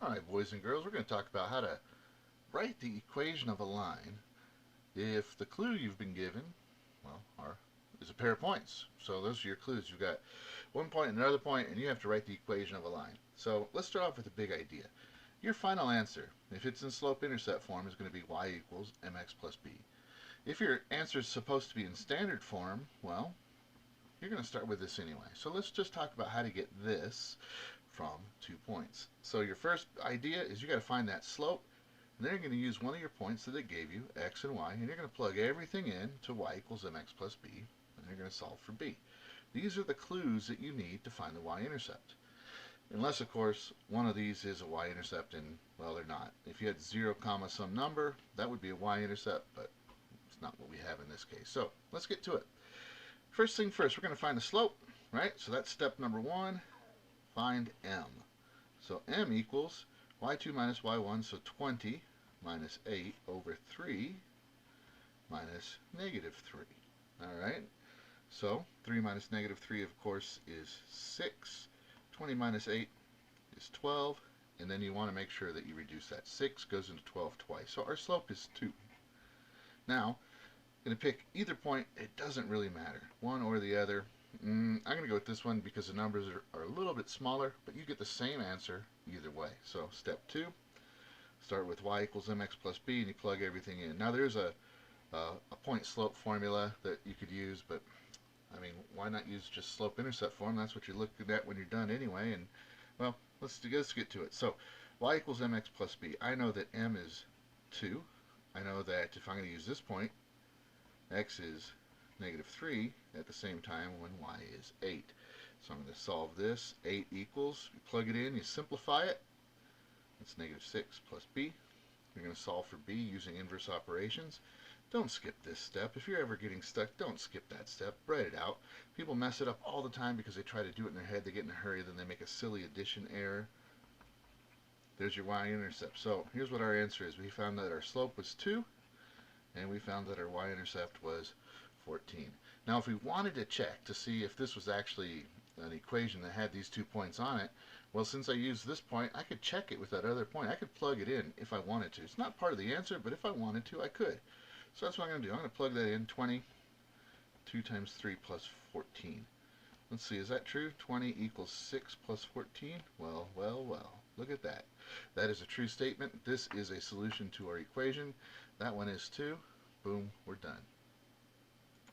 Alright, boys and girls, we're going to talk about how to write the equation of a line if the clue you've been given, is a pair of points. So those are your clues. You've got one point and another point, and you have to write the equation of a line. So let's start off with a big idea. Your final answer, if it's in slope-intercept form, is going to be y equals mx plus b. If your answer is supposed to be in standard form, well, you're going to start with this anyway. So let's just talk about how to get this from 2 points. So your first idea is you got to find that slope, and then you're going to use one of your points that it gave you, x and y, and you're going to plug everything in to y equals mx plus b, and you're going to solve for b. These are the clues that you need to find the y-intercept. Unless, of course, one of these is a y-intercept, and, well, they're not. If you had 0 comma some number, that would be a y-intercept, but it's not what we have in this case. So let's get to it. First thing first, we're going to find the slope, right? So that's step number 1. Find m. So m equals y2 minus y1, so 20 minus 8 over 3 minus negative 3. Alright, so 3 minus negative 3, of course, is 6. 20 minus 8 is 12. And then you want to make sure that you reduce that. 6 goes into 12 twice. So our slope is 2. Now, I'm going to pick either point. It doesn't really matter, one or the other. I'm going to go with this one because the numbers are a little bit smaller, but you get the same answer either way. So step 2, start with y equals mx plus b, and you plug everything in. Now there's a point slope formula that you could use, but I mean, why not use just slope intercept form? That's what you're looking at when you're done anyway. And well, let's get to it. So y equals mx plus b. I know that m is 2. I know that if I'm going to use this point, x is negative 3 at the same time when y is 8. So I'm going to solve this. 8 equals, you plug it in, you simplify it. That's negative 6 plus b. You're going to solve for b using inverse operations. Don't skip this step. If you're ever getting stuck, don't skip that step. Write it out. People mess it up all the time because they try to do it in their head. They get in a hurry, then they make a silly addition error. There's your y-intercept. So here's what our answer is. We found that our slope was 2, and we found that our y-intercept was 14. Now if we wanted to check to see if this was actually an equation that had these 2 points on it, well, since I used this point, I could check it with that other point. I could plug it in if I wanted to. It's not part of the answer, but if I wanted to, I could. So that's what I'm going to do. I'm going to plug that in. 20, 2 times 3 plus 14. Let's see, is that true? 20 equals 6 plus 14? Well, well, well. Look at that. That is a true statement. This is a solution to our equation. That one is 2. Boom, we're done.